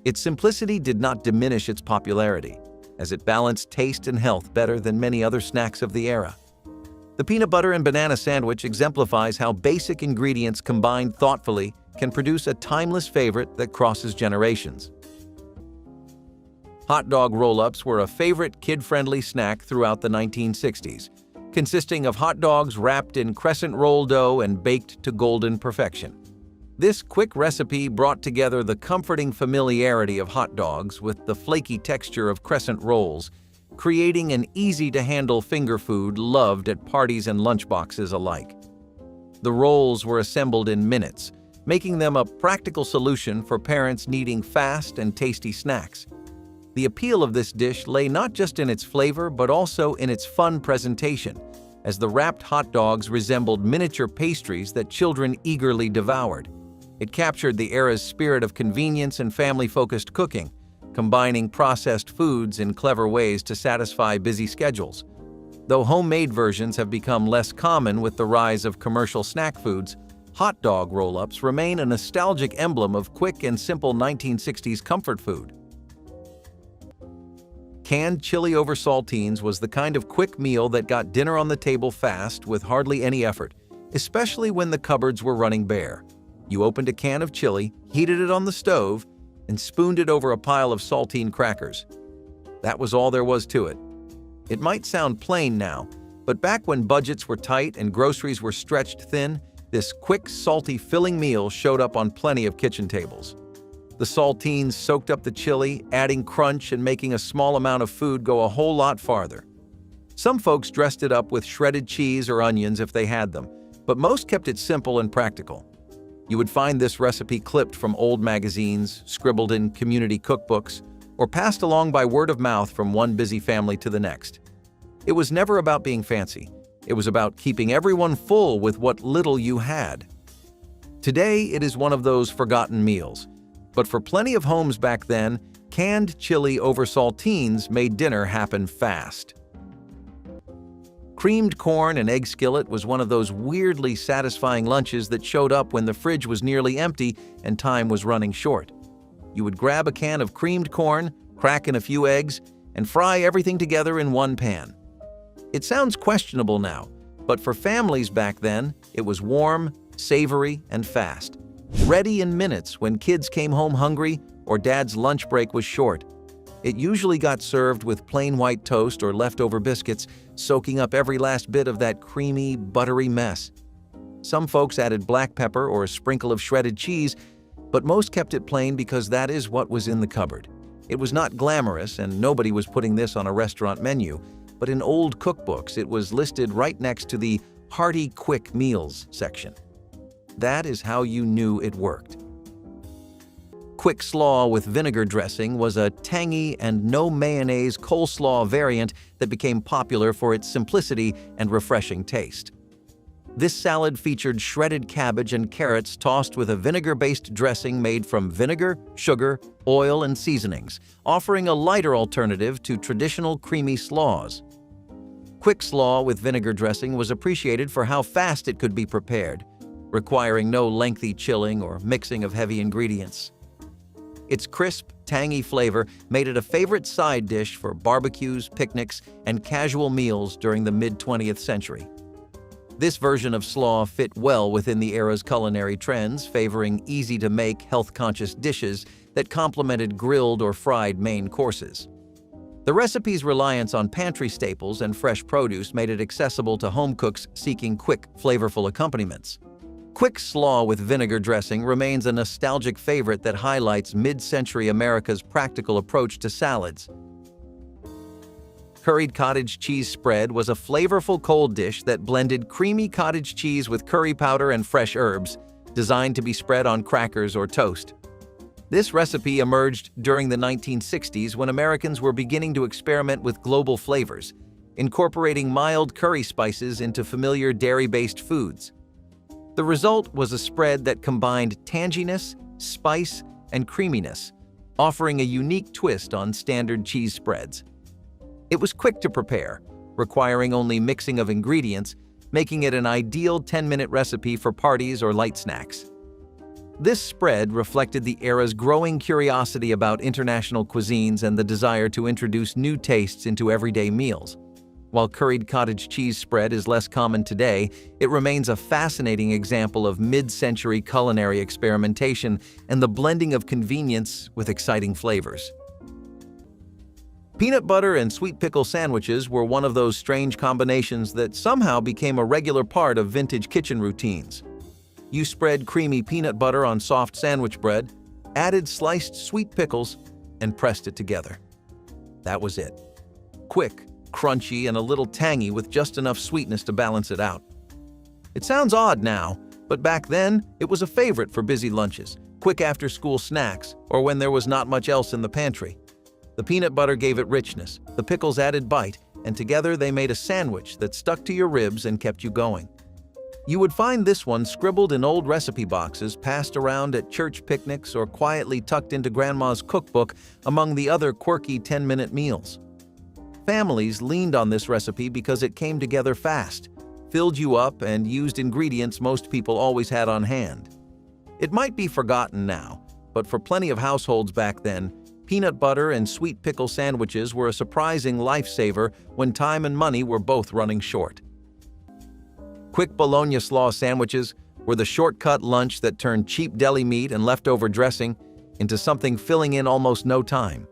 Its simplicity did not diminish its popularity, as it balanced taste and health better than many other snacks of the era. The peanut butter and banana sandwich exemplifies how basic ingredients combined thoughtfully can produce a timeless favorite that crosses generations. Hot dog roll-ups were a favorite kid-friendly snack throughout the 1960s, consisting of hot dogs wrapped in crescent roll dough and baked to golden perfection. This quick recipe brought together the comforting familiarity of hot dogs with the flaky texture of crescent rolls, creating an easy-to-handle finger food loved at parties and lunchboxes alike. The rolls were assembled in minutes, making them a practical solution for parents needing fast and tasty snacks. The appeal of this dish lay not just in its flavor but also in its fun presentation, as the wrapped hot dogs resembled miniature pastries that children eagerly devoured. It captured the era's spirit of convenience and family-focused cooking, combining processed foods in clever ways to satisfy busy schedules. Though homemade versions have become less common with the rise of commercial snack foods, hot dog roll-ups remain a nostalgic emblem of quick and simple 1960s comfort food. Canned chili over saltines was the kind of quick meal that got dinner on the table fast with hardly any effort, especially when the cupboards were running bare. You opened a can of chili, heated it on the stove, and spooned it over a pile of saltine crackers. That was all there was to it. It might sound plain now, but back when budgets were tight and groceries were stretched thin, this quick, salty, filling meal showed up on plenty of kitchen tables. The saltines soaked up the chili, adding crunch and making a small amount of food go a whole lot farther. Some folks dressed it up with shredded cheese or onions if they had them, but most kept it simple and practical. You would find this recipe clipped from old magazines, scribbled in community cookbooks, or passed along by word of mouth from one busy family to the next. It was never about being fancy. It was about keeping everyone full with what little you had. Today, it is one of those forgotten meals. But for plenty of homes back then, canned chili over saltines made dinner happen fast. Creamed corn and egg skillet was one of those weirdly satisfying lunches that showed up when the fridge was nearly empty and time was running short. You would grab a can of creamed corn, crack in a few eggs, and fry everything together in one pan. It sounds questionable now, but for families back then, it was warm, savory, and fast. Ready in minutes when kids came home hungry or dad's lunch break was short. It usually got served with plain white toast or leftover biscuits, soaking up every last bit of that creamy, buttery mess. Some folks added black pepper or a sprinkle of shredded cheese, but most kept it plain because that is what was in the cupboard. It was not glamorous, and nobody was putting this on a restaurant menu, but in old cookbooks it was listed right next to the hearty quick meals section. That is how you knew it worked. Quick slaw with vinegar dressing was a tangy and no mayonnaise coleslaw variant that became popular for its simplicity and refreshing taste. This salad featured shredded cabbage and carrots tossed with a vinegar-based dressing made from vinegar, sugar, oil, and seasonings, offering a lighter alternative to traditional creamy slaws. Quick slaw with vinegar dressing was appreciated for how fast it could be prepared, requiring no lengthy chilling or mixing of heavy ingredients. Its crisp, tangy flavor made it a favorite side dish for barbecues, picnics, and casual meals during the mid-20th century. This version of slaw fit well within the era's culinary trends, favoring easy-to-make, health-conscious dishes that complemented grilled or fried main courses. The recipe's reliance on pantry staples and fresh produce made it accessible to home cooks seeking quick, flavorful accompaniments. Quick slaw with vinegar dressing remains a nostalgic favorite that highlights mid-century America's practical approach to salads. Curried cottage cheese spread was a flavorful cold dish that blended creamy cottage cheese with curry powder and fresh herbs, designed to be spread on crackers or toast. This recipe emerged during the 1960s when Americans were beginning to experiment with global flavors, incorporating mild curry spices into familiar dairy-based foods. The result was a spread that combined tanginess, spice, and creaminess, offering a unique twist on standard cheese spreads. It was quick to prepare, requiring only mixing of ingredients, making it an ideal 10-minute recipe for parties or light snacks. This spread reflected the era's growing curiosity about international cuisines and the desire to introduce new tastes into everyday meals. While curried cottage cheese spread is less common today, it remains a fascinating example of mid-century culinary experimentation and the blending of convenience with exciting flavors. Peanut butter and sweet pickle sandwiches were one of those strange combinations that somehow became a regular part of vintage kitchen routines. You spread creamy peanut butter on soft sandwich bread, added sliced sweet pickles, and pressed it together. That was it. Quick, crunchy, and a little tangy with just enough sweetness to balance it out. It sounds odd now, but back then, it was a favorite for busy lunches, quick after-school snacks, or when there was not much else in the pantry. The peanut butter gave it richness, the pickles added bite, and together they made a sandwich that stuck to your ribs and kept you going. You would find this one scribbled in old recipe boxes passed around at church picnics or quietly tucked into Grandma's cookbook among the other quirky 10-minute meals. Families leaned on this recipe because it came together fast, filled you up, and used ingredients most people always had on hand. It might be forgotten now, but for plenty of households back then, peanut butter and sweet pickle sandwiches were a surprising lifesaver when time and money were both running short. Quick bologna slaw sandwiches were the shortcut lunch that turned cheap deli meat and leftover dressing into something filling in almost no time.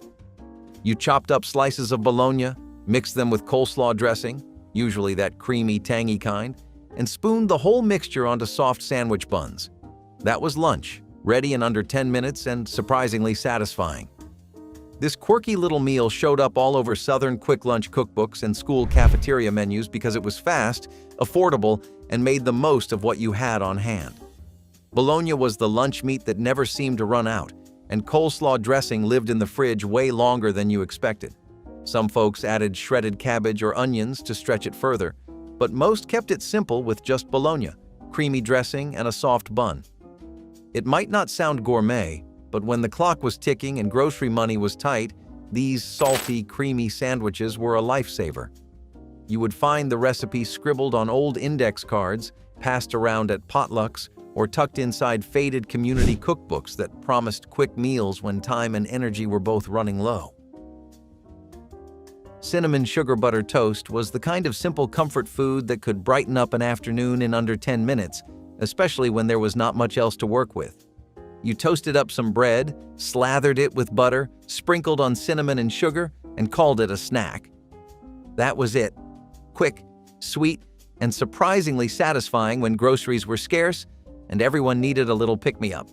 You chopped up slices of bologna, mixed them with coleslaw dressing, usually that creamy, tangy kind, and spooned the whole mixture onto soft sandwich buns. That was lunch, ready in under 10 minutes and surprisingly satisfying. This quirky little meal showed up all over Southern quick lunch cookbooks and school cafeteria menus because it was fast, affordable, and made the most of what you had on hand. Bologna was the lunch meat that never seemed to run out, and coleslaw dressing lived in the fridge way longer than you expected. Some folks added shredded cabbage or onions to stretch it further, but most kept it simple with just bologna, creamy dressing, and a soft bun. It might not sound gourmet, but when the clock was ticking and grocery money was tight, these salty, creamy sandwiches were a lifesaver. You would find the recipe scribbled on old index cards, passed around at potlucks, or tucked inside faded community cookbooks that promised quick meals when time and energy were both running low. Cinnamon sugar butter toast was the kind of simple comfort food that could brighten up an afternoon in under 10 minutes, especially when there was not much else to work with. You toasted up some bread, slathered it with butter, sprinkled on cinnamon and sugar, and called it a snack. That was it. Quick, sweet, and surprisingly satisfying when groceries were scarce and everyone needed a little pick-me-up.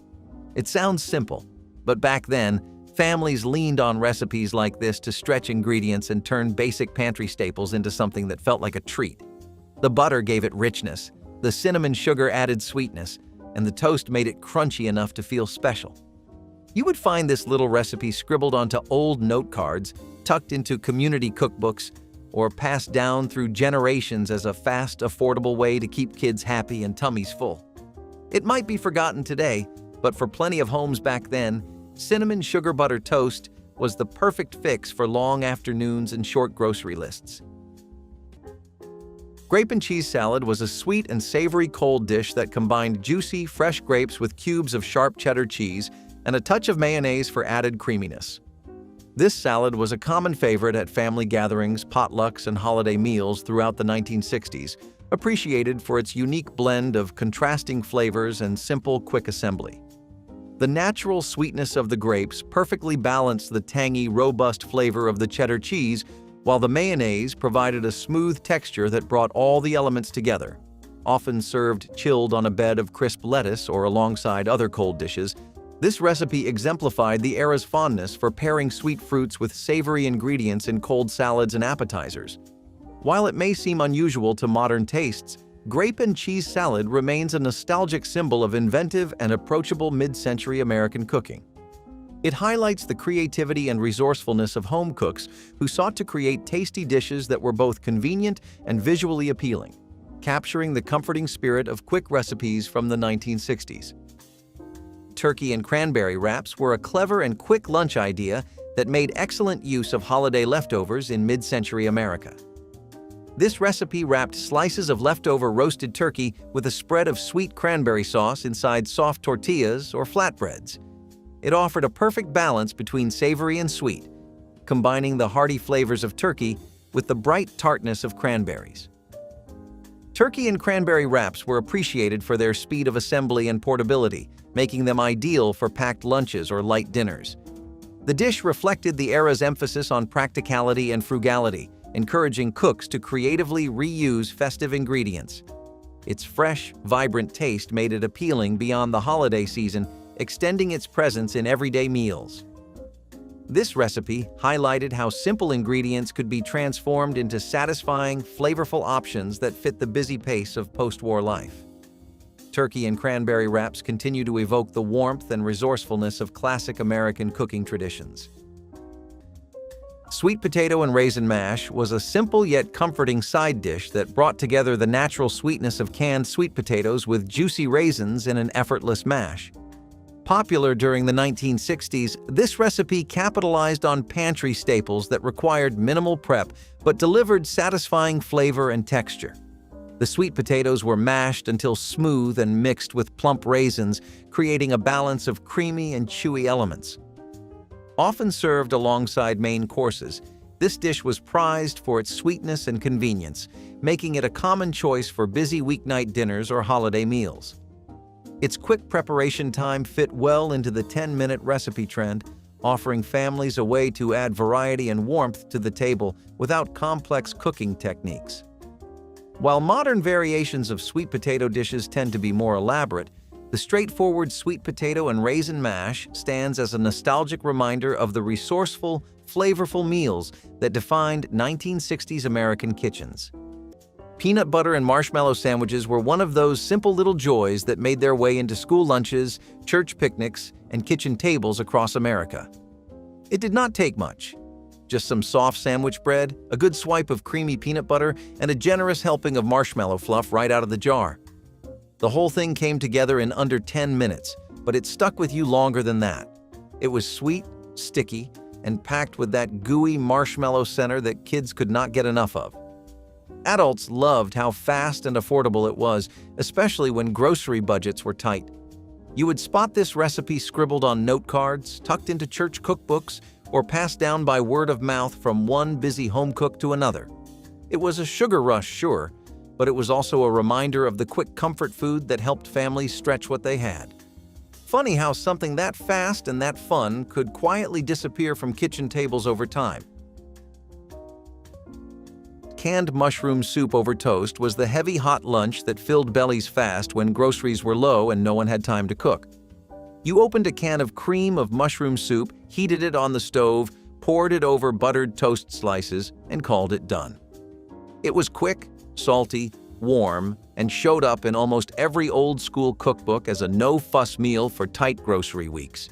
It sounds simple, but back then, families leaned on recipes like this to stretch ingredients and turn basic pantry staples into something that felt like a treat. The butter gave it richness, the cinnamon sugar added sweetness, and the toast made it crunchy enough to feel special. You would find this little recipe scribbled onto old note cards, tucked into community cookbooks, or passed down through generations as a fast, affordable way to keep kids happy and tummies full. It might be forgotten today, but for plenty of homes back then, cinnamon sugar butter toast was the perfect fix for long afternoons and short grocery lists. Grape and cheese salad was a sweet and savory cold dish that combined juicy, fresh grapes with cubes of sharp cheddar cheese and a touch of mayonnaise for added creaminess. This salad was a common favorite at family gatherings, potlucks, and holiday meals throughout the 1960s, appreciated for its unique blend of contrasting flavors and simple, quick assembly. The natural sweetness of the grapes perfectly balanced the tangy, robust flavor of the cheddar cheese, while the mayonnaise provided a smooth texture that brought all the elements together. Often served chilled on a bed of crisp lettuce or alongside other cold dishes, this recipe exemplified the era's fondness for pairing sweet fruits with savory ingredients in cold salads and appetizers. While it may seem unusual to modern tastes, grape and cheese salad remains a nostalgic symbol of inventive and approachable mid-century American cooking. It highlights the creativity and resourcefulness of home cooks who sought to create tasty dishes that were both convenient and visually appealing, capturing the comforting spirit of quick recipes from the 1960s. Turkey and cranberry wraps were a clever and quick lunch idea that made excellent use of holiday leftovers in mid-century America. This recipe wrapped slices of leftover roasted turkey with a spread of sweet cranberry sauce inside soft tortillas or flatbreads. It offered a perfect balance between savory and sweet, combining the hearty flavors of turkey with the bright tartness of cranberries. Turkey and cranberry wraps were appreciated for their speed of assembly and portability, making them ideal for packed lunches or light dinners. The dish reflected the era's emphasis on practicality and frugality, encouraging cooks to creatively reuse festive ingredients. Its fresh, vibrant taste made it appealing beyond the holiday season, extending its presence in everyday meals. This recipe highlighted how simple ingredients could be transformed into satisfying, flavorful options that fit the busy pace of post-war life. Turkey and cranberry wraps continue to evoke the warmth and resourcefulness of classic American cooking traditions. Sweet potato and raisin mash was a simple yet comforting side dish that brought together the natural sweetness of canned sweet potatoes with juicy raisins in an effortless mash. Popular during the 1960s, this recipe capitalized on pantry staples that required minimal prep but delivered satisfying flavor and texture. The sweet potatoes were mashed until smooth and mixed with plump raisins, creating a balance of creamy and chewy elements. Often served alongside main courses, this dish was prized for its sweetness and convenience, making it a common choice for busy weeknight dinners or holiday meals. Its quick preparation time fit well into the 10-minute recipe trend, offering families a way to add variety and warmth to the table without complex cooking techniques. While modern variations of sweet potato dishes tend to be more elaborate, the straightforward sweet potato and raisin mash stands as a nostalgic reminder of the resourceful, flavorful meals that defined 1960s American kitchens. Peanut butter and marshmallow sandwiches were one of those simple little joys that made their way into school lunches, church picnics, and kitchen tables across America. It did not take much. Just some soft sandwich bread, a good swipe of creamy peanut butter, and a generous helping of marshmallow fluff right out of the jar. The whole thing came together in under 10 minutes, but it stuck with you longer than that. It was sweet, sticky, and packed with that gooey marshmallow center that kids could not get enough of. Adults loved how fast and affordable it was, especially when grocery budgets were tight. You would spot this recipe scribbled on note cards, tucked into church cookbooks, or passed down by word of mouth from one busy home cook to another. It was a sugar rush, sure, but it was also a reminder of the quick comfort food that helped families stretch what they had. Funny how something that fast and that fun could quietly disappear from kitchen tables over time. Canned mushroom soup over toast was the heavy hot lunch that filled bellies fast when groceries were low and no one had time to cook. You opened a can of cream of mushroom soup, heated it on the stove, poured it over buttered toast slices, and called it done. It was quick, salty, warm, and showed up in almost every old-school cookbook as a no-fuss meal for tight grocery weeks.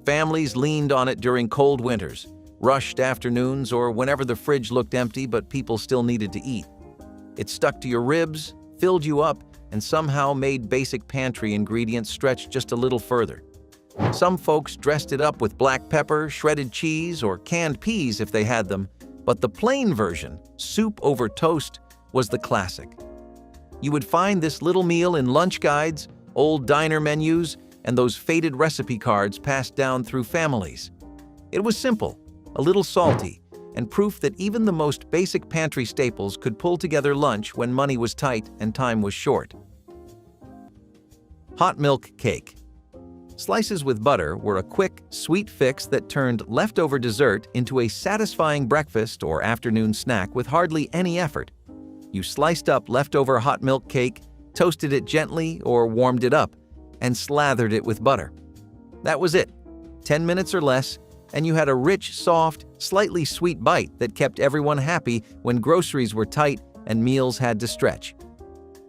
Families leaned on it during cold winters, rushed afternoons, or whenever the fridge looked empty but people still needed to eat. It stuck to your ribs, filled you up, and somehow made basic pantry ingredients stretch just a little further. Some folks dressed it up with black pepper, shredded cheese, or canned peas if they had them, but the plain version, soup over toast, was the classic. You would find this little meal in lunch guides, old diner menus, and those faded recipe cards passed down through families. It was simple, a little salty, and proof that even the most basic pantry staples could pull together lunch when money was tight and time was short. Hot milk cake. Slices with butter were a quick, sweet fix that turned leftover dessert into a satisfying breakfast or afternoon snack with hardly any effort. You sliced up leftover hot milk cake, toasted it gently or warmed it up, and slathered it with butter. That was it. 10 minutes or less, and you had a rich, soft, slightly sweet bite that kept everyone happy when groceries were tight and meals had to stretch.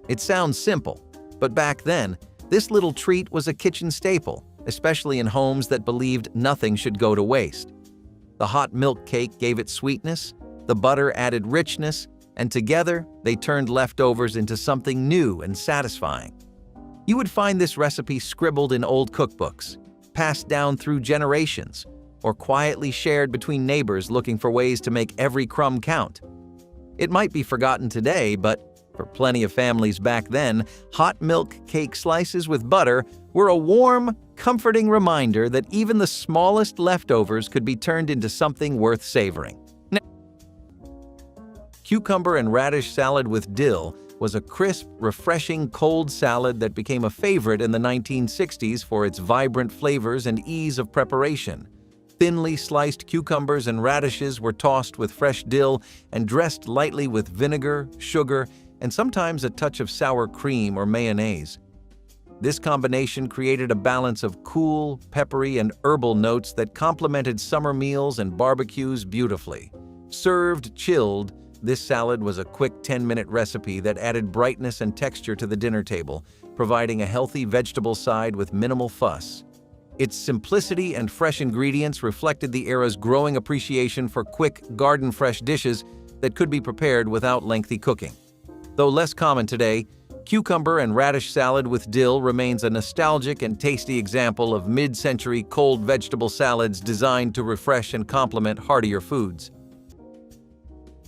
It sounds simple, but back then, this little treat was a kitchen staple, especially in homes that believed nothing should go to waste. The hot milk cake gave it sweetness, the butter added richness, and together they turned leftovers into something new and satisfying. You would find this recipe scribbled in old cookbooks, passed down through generations, or quietly shared between neighbors looking for ways to make every crumb count. It might be forgotten today, but for plenty of families back then, hot milk cake slices with butter were a warm, comforting reminder that even the smallest leftovers could be turned into something worth savoring. Cucumber and radish salad with dill was a crisp, refreshing cold salad that became a favorite in the 1960s for its vibrant flavors and ease of preparation. Thinly sliced cucumbers and radishes were tossed with fresh dill and dressed lightly with vinegar, sugar, and sometimes a touch of sour cream or mayonnaise. This combination created a balance of cool, peppery, and herbal notes that complemented summer meals and barbecues beautifully. Served chilled, this salad was a quick 10-minute recipe that added brightness and texture to the dinner table, providing a healthy vegetable side with minimal fuss. Its simplicity and fresh ingredients reflected the era's growing appreciation for quick, garden-fresh dishes that could be prepared without lengthy cooking. Though less common today, cucumber and radish salad with dill remains a nostalgic and tasty example of mid-century cold vegetable salads designed to refresh and complement heartier foods.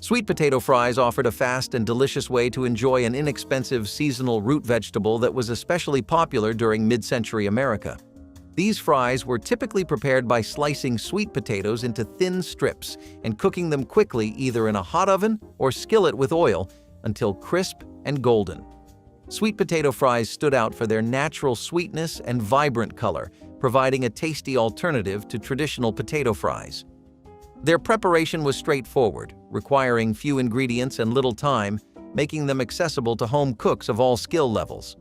Sweet potato fries offered a fast and delicious way to enjoy an inexpensive seasonal root vegetable that was especially popular during mid-century America. These fries were typically prepared by slicing sweet potatoes into thin strips and cooking them quickly either in a hot oven or skillet with oil until crisp and golden. Sweet potato fries stood out for their natural sweetness and vibrant color, providing a tasty alternative to traditional potato fries. Their preparation was straightforward, requiring few ingredients and little time, making them accessible to home cooks of all skill levels.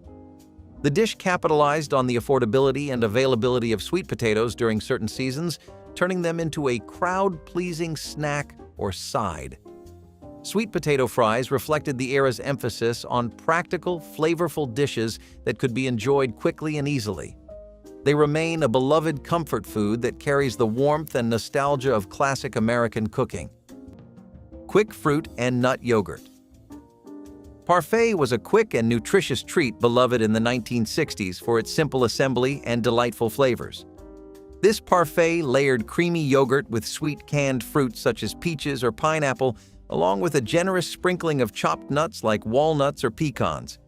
The dish capitalized on the affordability and availability of sweet potatoes during certain seasons, turning them into a crowd-pleasing snack or side. Sweet potato fries reflected the era's emphasis on practical, flavorful dishes that could be enjoyed quickly and easily. They remain a beloved comfort food that carries the warmth and nostalgia of classic American cooking. Quick fruit and nut yogurt. Parfait was a quick and nutritious treat beloved in the 1960s for its simple assembly and delightful flavors. This parfait layered creamy yogurt with sweet canned fruits such as peaches or pineapple, along with a generous sprinkling of chopped nuts like walnuts or pecans.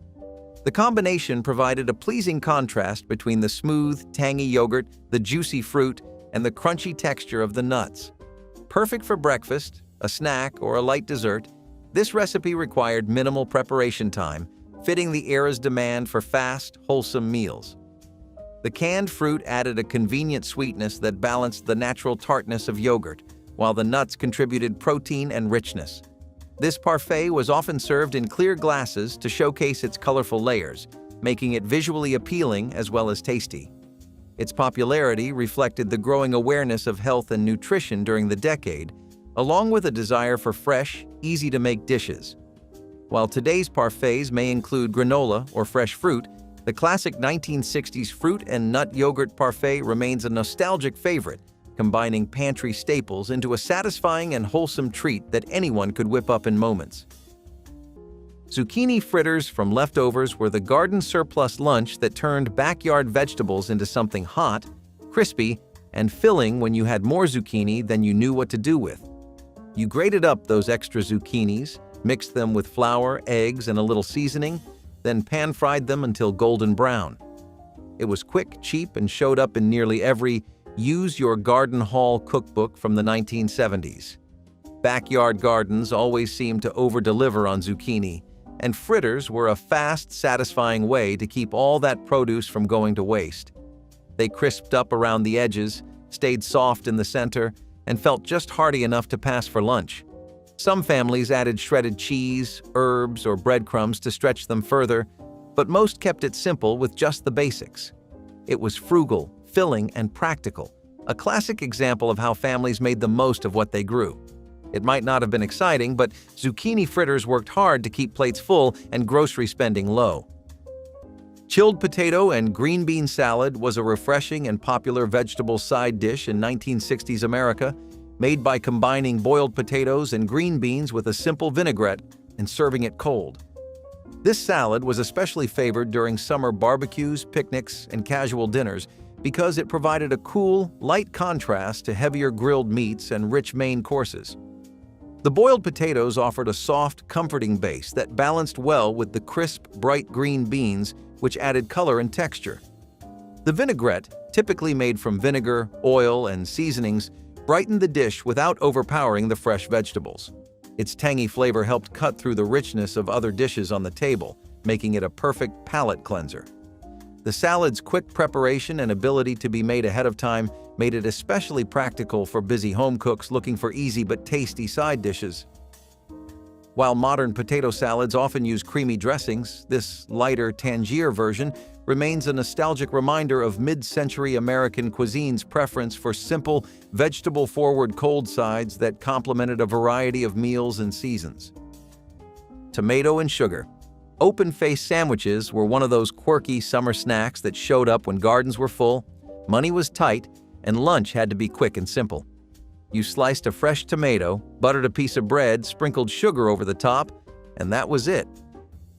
The combination provided a pleasing contrast between the smooth, tangy yogurt, the juicy fruit, and the crunchy texture of the nuts. Perfect for breakfast, a snack, or a light dessert, this recipe required minimal preparation time, fitting the era's demand for fast, wholesome meals. The canned fruit added a convenient sweetness that balanced the natural tartness of yogurt, while the nuts contributed protein and richness. This parfait was often served in clear glasses to showcase its colorful layers, making it visually appealing as well as tasty. Its popularity reflected the growing awareness of health and nutrition during the decade, along with a desire for fresh, easy-to-make dishes. While today's parfaits may include granola or fresh fruit, the classic 1960s fruit and nut yogurt parfait remains a nostalgic favorite, combining pantry staples into a satisfying and wholesome treat that anyone could whip up in moments. Zucchini fritters from leftovers were the garden surplus lunch that turned backyard vegetables into something hot, crispy, and filling when you had more zucchini than you knew what to do with. You grated up those extra zucchinis, mixed them with flour, eggs, and a little seasoning, then pan-fried them until golden brown. It was quick, cheap, and showed up in nearly every Use Your Garden Haul cookbook from the 1970s. Backyard gardens always seemed to over-deliver on zucchini, and fritters were a fast, satisfying way to keep all that produce from going to waste. They crisped up around the edges, stayed soft in the center, and felt just hearty enough to pass for lunch. Some families added shredded cheese, herbs, or breadcrumbs to stretch them further, but most kept it simple with just the basics. It was frugal, filling, and practical, a classic example of how families made the most of what they grew. It might not have been exciting, but zucchini fritters worked hard to keep plates full and grocery spending low. Chilled potato and green bean salad was a refreshing and popular vegetable side dish in 1960s America, made by combining boiled potatoes and green beans with a simple vinaigrette and serving it cold. This salad was especially favored during summer barbecues, picnics, and casual dinners because it provided a cool, light contrast to heavier grilled meats and rich main courses. The boiled potatoes offered a soft, comforting base that balanced well with the crisp, bright green beans, which added color and texture. The vinaigrette, typically made from vinegar, oil, and seasonings, brightened the dish without overpowering the fresh vegetables. Its tangy flavor helped cut through the richness of other dishes on the table, making it a perfect palate cleanser. The salad's quick preparation and ability to be made ahead of time made it especially practical for busy home cooks looking for easy but tasty side dishes. While modern potato salads often use creamy dressings, this lighter Tangier version remains a nostalgic reminder of mid-century American cuisine's preference for simple, vegetable-forward cold sides that complemented a variety of meals and seasons. Tomato and sugar. Open-faced sandwiches were one of those quirky summer snacks that showed up when gardens were full. Money was tight, and lunch had to be quick and simple. You sliced a fresh tomato, buttered a piece of bread, sprinkled sugar over the top, and that was it.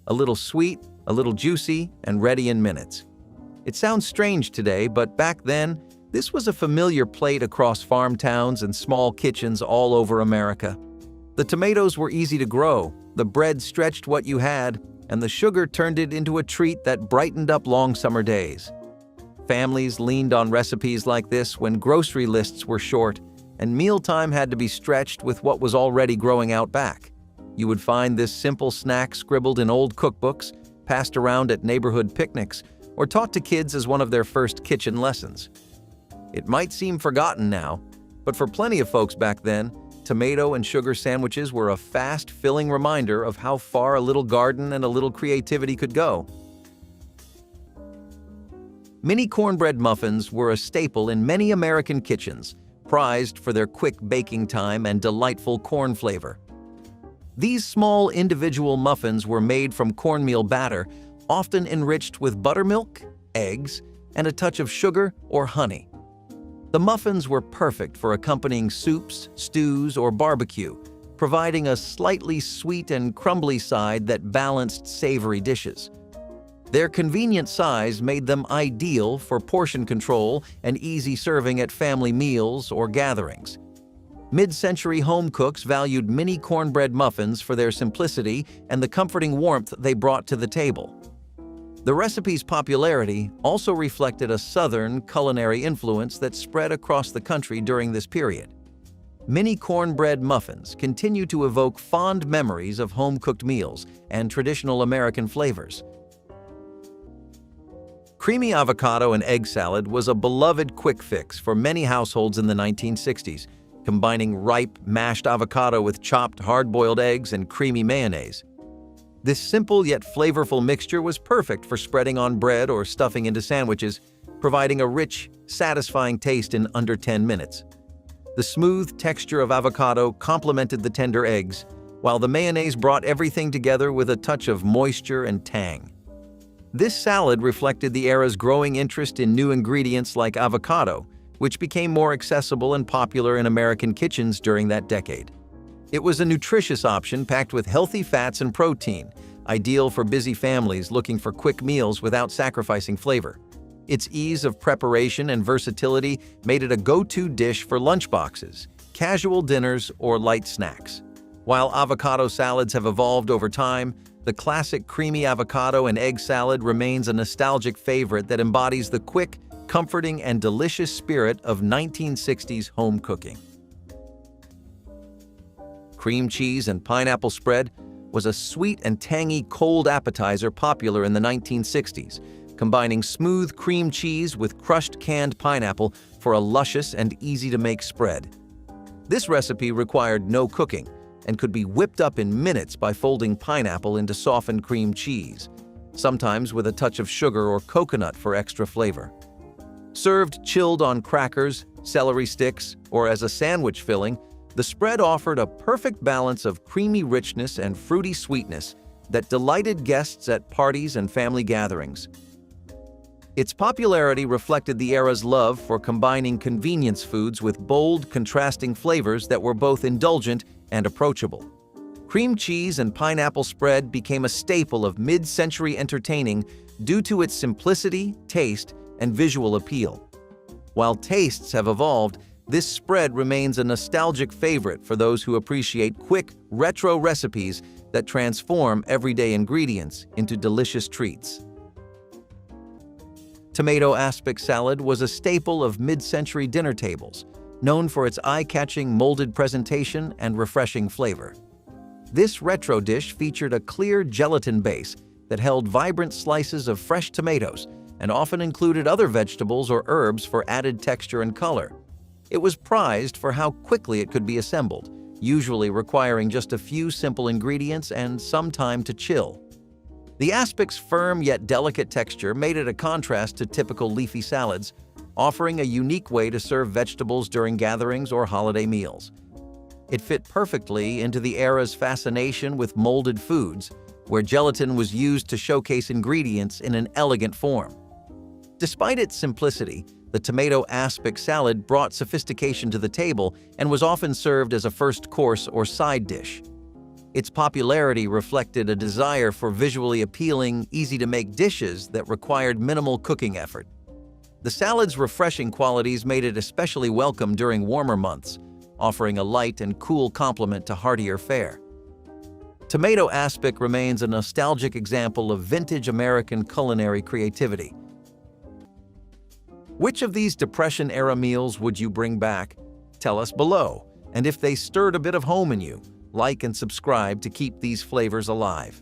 A little sweet, a little juicy, and ready in minutes. It sounds strange today, but back then, this was a familiar plate across farm towns and small kitchens all over America. The tomatoes were easy to grow, the bread stretched what you had, and the sugar turned it into a treat that brightened up long summer days. Families leaned on recipes like this when grocery lists were short, and mealtime had to be stretched with what was already growing out back. You would find this simple snack scribbled in old cookbooks, passed around at neighborhood picnics, or taught to kids as one of their first kitchen lessons. It might seem forgotten now, but for plenty of folks back then, tomato and sugar sandwiches were a fast, filling reminder of how far a little garden and a little creativity could go. Mini cornbread muffins were a staple in many American kitchens, prized for their quick baking time and delightful corn flavor. These small individual muffins were made from cornmeal batter, often enriched with buttermilk, eggs, and a touch of sugar or honey. The muffins were perfect for accompanying soups, stews, or barbecue, providing a slightly sweet and crumbly side that balanced savory dishes. Their convenient size made them ideal for portion control and easy serving at family meals or gatherings. Mid-century home cooks valued mini cornbread muffins for their simplicity and the comforting warmth they brought to the table. The recipe's popularity also reflected a Southern culinary influence that spread across the country during this period. Mini cornbread muffins continue to evoke fond memories of home-cooked meals and traditional American flavors. Creamy avocado and egg salad was a beloved quick fix for many households in the 1960s, combining ripe, mashed avocado with chopped hard-boiled eggs and creamy mayonnaise. This simple yet flavorful mixture was perfect for spreading on bread or stuffing into sandwiches, providing a rich, satisfying taste in under 10 minutes. The smooth texture of avocado complemented the tender eggs, while the mayonnaise brought everything together with a touch of moisture and tang. This salad reflected the era's growing interest in new ingredients like avocado, which became more accessible and popular in American kitchens during that decade. It was a nutritious option packed with healthy fats and protein, ideal for busy families looking for quick meals without sacrificing flavor. Its ease of preparation and versatility made it a go-to dish for lunchboxes, casual dinners, or light snacks. While avocado salads have evolved over time, the classic creamy avocado and egg salad remains a nostalgic favorite that embodies the quick, comforting, and delicious spirit of 1960s home cooking. Cream cheese and pineapple spread was a sweet and tangy cold appetizer popular in the 1960s, combining smooth cream cheese with crushed canned pineapple for a luscious and easy-to-make spread. This recipe required no cooking and could be whipped up in minutes by folding pineapple into softened cream cheese, sometimes with a touch of sugar or coconut for extra flavor. Served chilled on crackers, celery sticks, or as a sandwich filling, the spread offered a perfect balance of creamy richness and fruity sweetness that delighted guests at parties and family gatherings. Its popularity reflected the era's love for combining convenience foods with bold, contrasting flavors that were both indulgent and approachable. Cream cheese and pineapple spread became a staple of mid-century entertaining due to its simplicity, taste, and visual appeal. While tastes have evolved, this spread remains a nostalgic favorite for those who appreciate quick, retro recipes that transform everyday ingredients into delicious treats. Tomato aspic salad was a staple of mid-century dinner tables, known for its eye-catching molded presentation and refreshing flavor. This retro dish featured a clear gelatin base that held vibrant slices of fresh tomatoes and often included other vegetables or herbs for added texture and color. It was prized for how quickly it could be assembled, usually requiring just a few simple ingredients and some time to chill. The aspic's firm yet delicate texture made it a contrast to typical leafy salads, offering a unique way to serve vegetables during gatherings or holiday meals. It fit perfectly into the era's fascination with molded foods, where gelatin was used to showcase ingredients in an elegant form. Despite its simplicity, The tomato aspic salad brought sophistication to the table and was often served as a first course or side dish. Its popularity reflected a desire for visually appealing, easy-to-make dishes that required minimal cooking effort. The salad's refreshing qualities made it especially welcome during warmer months, offering a light and cool complement to heartier fare. Tomato aspic remains a nostalgic example of vintage American culinary creativity. Which of these Depression-era meals would you bring back? Tell us below, and if they stirred a bit of home in you, like and subscribe to keep these flavors alive.